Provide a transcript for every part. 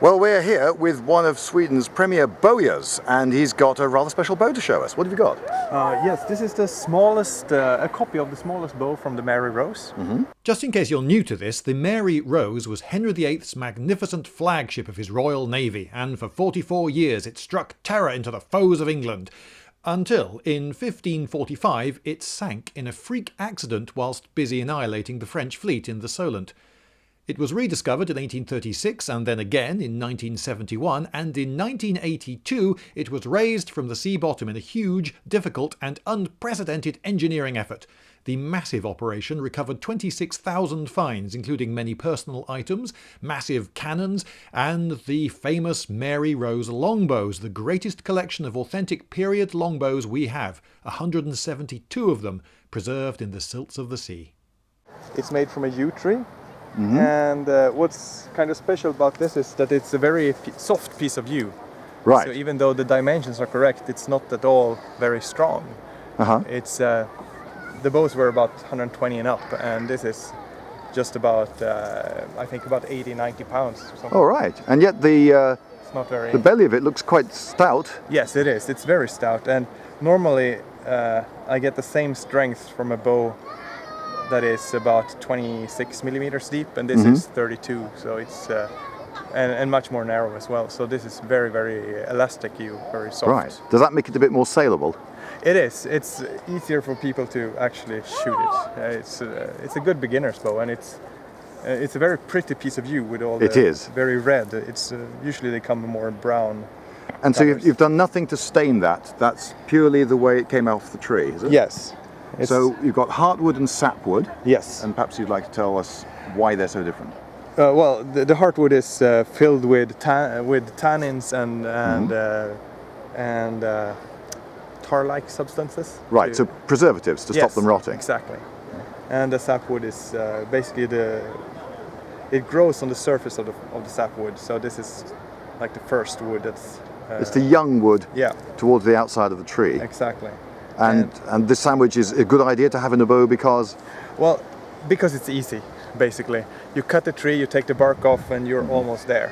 Well, we're here with one of Sweden's premier bowyers, and he's got a rather special bow to show us. What have you got? Yes, this is the smallest, a copy of the smallest bow from the Mary Rose. Just in case you're new to this, the Mary Rose was Henry VIII's magnificent flagship of his Royal Navy, and for 44 years it struck terror into the foes of England. Until, in 1545, it sank in a freak accident whilst busy annihilating the French fleet in the Solent. It was rediscovered in 1836 and then again in 1971, and in 1982 it was raised from the sea bottom in a huge, difficult and unprecedented engineering effort. The massive operation recovered 26,000 finds, including many personal items, massive cannons, and the famous Mary Rose longbows, the greatest collection of authentic period longbows we have, 172 of them, preserved in the silts of the sea. It's made from a yew tree. And what's kind of special about this is that it's a very soft piece of yew. Right. So even though the dimensions are correct, it's not at all very strong. It's the bows were about 120 and up, and this is just about I think about 80-90 pounds. Or something. All right, and yet the belly of it looks quite stout. Yes, it is. It's very stout, and normally I get the same strength from a bow that is about 26 millimeters deep, and this is 32, so it's and much more narrow as well. So this is very, very elastic yew, very soft. Right. Does that make it a bit more saleable? It is. It's easier for people to actually shoot it. It's a good beginner's bow, and it's a very pretty piece of yew with all the very red. It's usually they come more brown. And so you've done nothing to stain that. That's purely the way it came off the tree, is it? Yes. So you've got heartwood and sapwood. Yes. And perhaps you'd like to tell us why they're so different. Well, the heartwood is filled with tannins and tar-like substances. Right, so preservatives to stop them rotting. Exactly. And the sapwood is basically it grows on the surface of the sapwood. So this is like the first wood that's. It's the young wood. Yeah. Towards the outside of the tree. Exactly. And this sandwich is a good idea to have in a bow because? Well, because it's easy, basically. You cut the tree, you take the bark off, and you're almost there.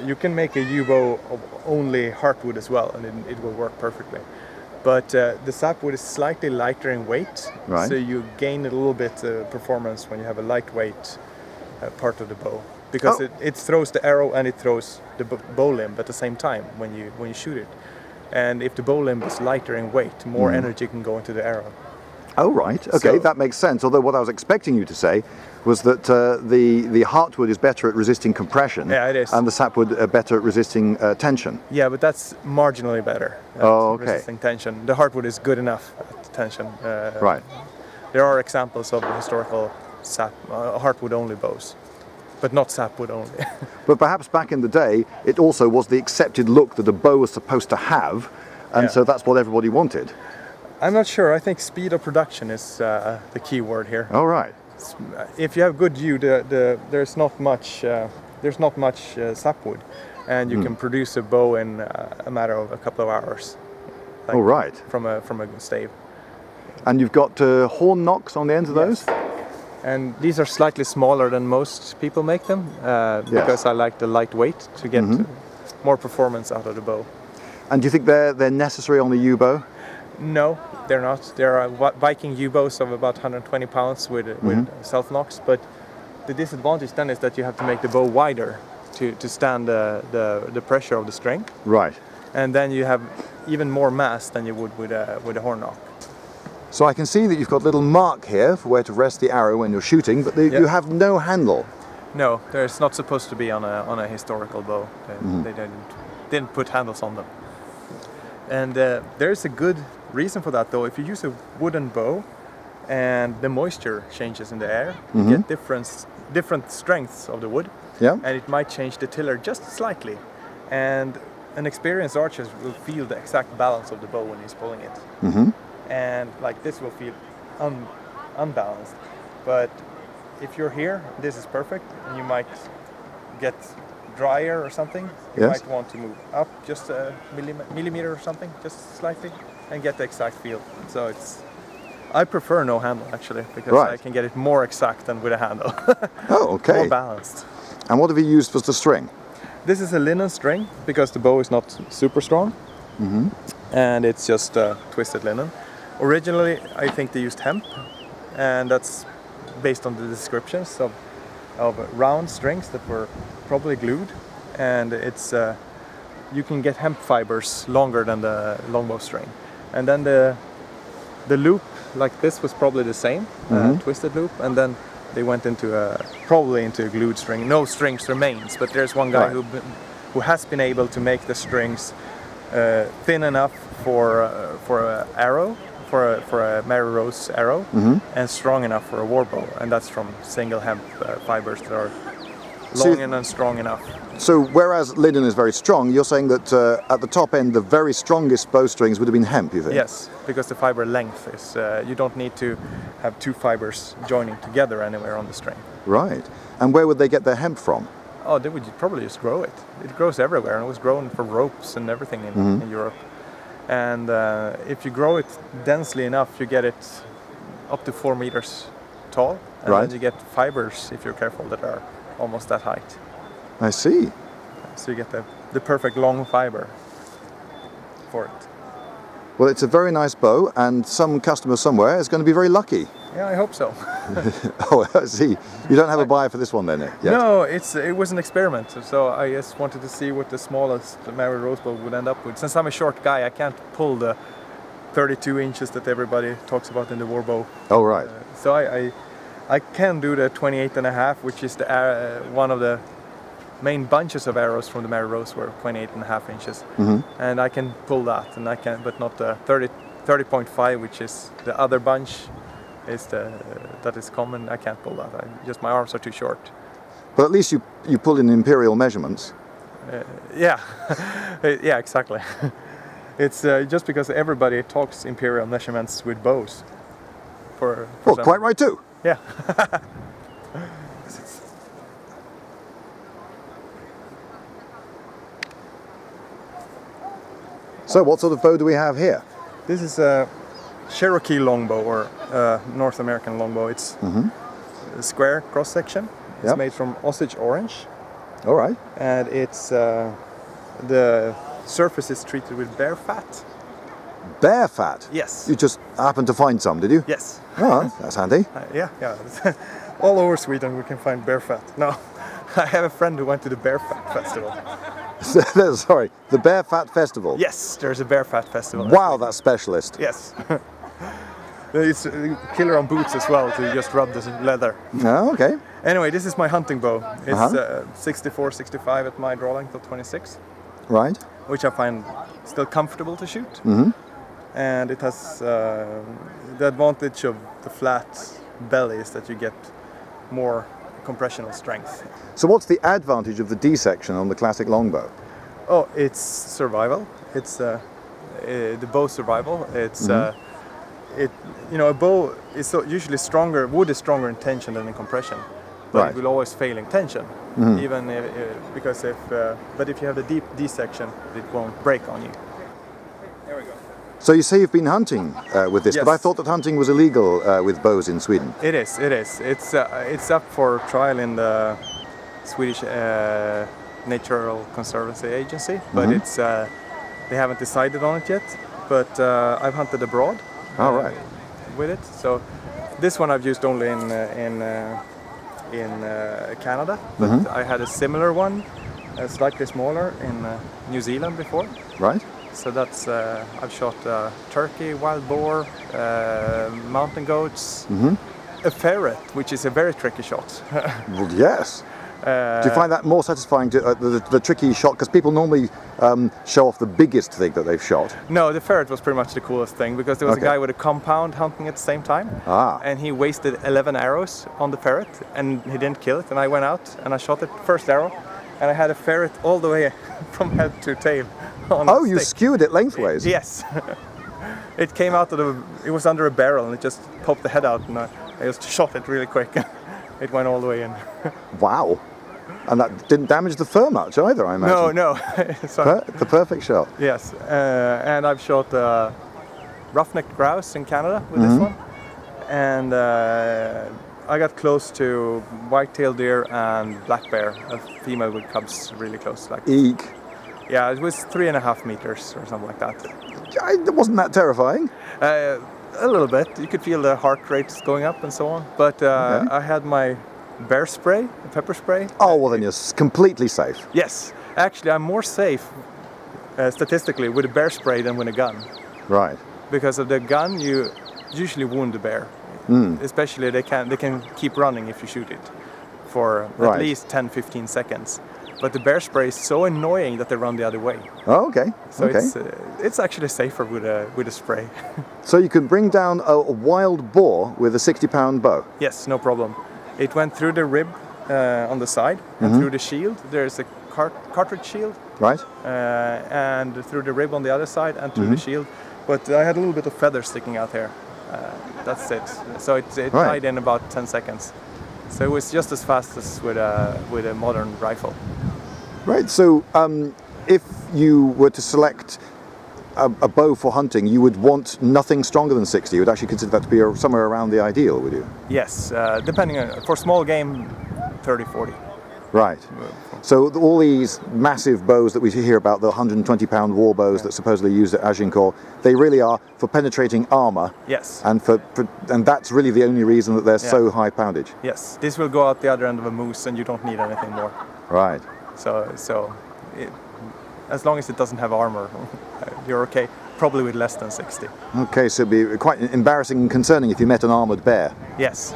You can make a yew bow of only heartwood as well, and it will work perfectly. But the sapwood is slightly lighter in weight, so you gain a little bit performance when you have a lightweight part of the bow. Because it throws the arrow and it throws the bow limb at the same time when you shoot it. And if the bow limb is lighter in weight, more energy can go into the arrow. Oh, right. Okay, so, that makes sense. Although what I was expecting you to say was that the heartwood is better at resisting compression. Yeah, it is. And the sapwood are better at resisting tension. Yeah, but that's marginally better at resisting tension. The heartwood is good enough at tension. Right. There are examples of historical heartwood-only bows. But not sapwood only. But perhaps back in the day, it also was the accepted look that a bow was supposed to have, and so that's what everybody wanted. I'm not sure. I think speed of production is the key word here. Oh, right. If you have good yew, there's not much sapwood, and you can produce a bow in a matter of a couple of hours. Like right. From a stave. And you've got horn knocks on the ends of those? And these are slightly smaller than most people make them because I like the lightweight to get more performance out of the bow. And do you think they're necessary on the yew bow? No, they're not. There are Viking yew bows of about 120 pounds with self-knocks, but the disadvantage then is that you have to make the bow wider to stand the pressure of the string. Right. And then you have even more mass than you would with a horn knock. So I can see that you've got a little mark here for where to rest the arrow when you're shooting, but you have no handle. No, there's not supposed to be on a historical bow. They didn't put handles on them. And there's a good reason for that, though. If you use a wooden bow and the moisture changes in the air, you get different strengths of the wood, and it might change the tiller just slightly. And an experienced archer will feel the exact balance of the bow when he's pulling it. And like this will feel unbalanced. But if you're here, this is perfect, and you might get drier or something. You might want to move up just a millimeter or something, just slightly, and get the exact feel. So I prefer no handle actually, because I can get it more exact than with a handle. Oh, okay. More balanced. And what have you used for the string? This is a linen string because the bow is not super strong, and it's just twisted linen. Originally, I think they used hemp, and that's based on the descriptions of round strings that were probably glued, and it's you can get hemp fibers longer than the longbow string, and then the loop like this was probably the same, twisted loop, and then they went into probably into a glued string. No strings remains, but there's one guy who has been able to make the strings thin enough for an arrow, for a Mary Rose arrow, and strong enough for a war bow, and that's from single hemp fibers that are long and strong enough. So whereas linen is very strong, you're saying that at the top end the very strongest bowstrings would have been hemp, you think? Yes, because the fiber length is, you don't need to have two fibers joining together anywhere on the string. Right. And where would they get their hemp from? Oh, they would probably just grow it. It grows everywhere, and it was grown for ropes and everything in Europe. And if you grow it densely enough, you get it up to 4 meters tall, and then you get fibers, if you're careful, that are almost that height. I see. So you get the perfect long fiber for it. Well, it's a very nice bow, and some customer somewhere is going to be very lucky. Yeah, I hope so. Oh, I see. You don't have a buyer for this one then yet? No, it was an experiment. So I just wanted to see what the smallest Mary Rose bow would end up with. Since I'm a short guy, I can't pull the 32 inches that everybody talks about in the war bow. Oh, right. So I can do the 28.5, which is the one of the main bunches of arrows from the Mary Rose were 28.5 inches, and I can pull that, and I can, but not the 30.5, which is the other bunch, that is common. I can't pull that. Just my arms are too short. But at least you pull in imperial measurements. Yeah, yeah, exactly. It's just because everybody talks imperial measurements with bows. For Quite right too. Yeah. So what sort of bow do we have here? This is a Cherokee longbow, or North American longbow. It's a square cross section. It's made from Osage orange. All right. And it's the surface is treated with bear fat. Bear fat? Yes. You just happened to find some, did you? Yes. Oh, that's handy. Yeah. All over Sweden we can find bear fat. No, I have a friend who went to the bear fat festival. Sorry, the Bear Fat Festival? Yes, there's a bear fat festival. Wow, that's specialist. Yes. It's a killer on boots as well, to just rub the leather. Oh, okay. Anyway, this is my hunting bow. It's 64, 65 at my draw length of 26. Right. Which I find still comfortable to shoot. And it has the advantage of the flat belly is that you get more compressional strength. So what's the advantage of the D section on the classic longbow? Oh, it's survival. It's the bow survival. It's a bow is usually stronger. Wood is stronger in tension than in compression, but it will always fail in tension. Even because but if you have the deep D section, it won't break on you. There we go. So you say you've been hunting with this, Yes. but I thought that hunting was illegal with bows in Sweden. It is. It's up for trial in the Swedish Natural Conservancy Agency, but they haven't decided on it yet. But I've hunted abroad. All right. With it. So this one I've used only in Canada, but I had a similar one, slightly smaller, in New Zealand before. Right. So that's I've shot turkey, wild boar, mountain goats, a ferret, which is a very tricky shot. Well, yes. Do you find that more satisfying, to, the tricky shot? Because people normally show off the biggest thing that they've shot. No, the ferret was pretty much the coolest thing, because there was a guy with a compound hunting at the same time, and he wasted 11 arrows on the ferret, and he didn't kill it. And I went out and I shot the first arrow, and I had a ferret all the way from head to tail. Oh, you skewered it lengthways? Yes. It came out of it was under a barrel, and it just popped the head out, and I just shot it really quick. It went all the way in. Wow. And that didn't damage the fur much either, I imagine. No. The perfect shot. Yes. And I've shot roughneck grouse in Canada with this one. And I got close to white-tailed deer and black bear, a female with cubs really close. Like, Eek. yeah, it was 3.5 meters or something like that. Wasn't that terrifying? A little bit. You could feel the heart rates going up and so on. But Okay. I had my bear spray, pepper spray. Oh, well then you're completely safe. Yes, actually, I'm more safe statistically with a bear spray than with a gun. Right. Because of the gun, you usually wound the bear. Especially they can keep running if you shoot it for Right. at least 10-15 seconds. But the bear spray is so annoying that they run the other way. Oh, okay. So okay. it's actually safer with a spray. So you can bring down a wild boar with a 60-pound bow. Yes, no problem. It went through the rib on the side and through the shield. There's a cartridge shield. Right. And through the rib on the other side and through the shield. But I had a little bit of feather sticking out here. That's it. So it Right. died in about 10 seconds. So it was just as fast as with a modern rifle. Right. So if you were to select a bow for hunting, you would want nothing stronger than 60. You would actually consider that to be somewhere around the ideal, would you? Yes, depending on, for small game, 30-40. Right. So all these massive bows that we hear about, the 120-pound war bows that supposedly used at Agincourt, they really are for penetrating armour. Yes. And and that's really the only reason that they're so high poundage. Yes, this will go out the other end of a moose and you don't need anything more. Right. So as long as it doesn't have armor, you're okay. Probably with less than 60. Okay, so it'd be quite embarrassing and concerning if you met an armoured bear. Yes.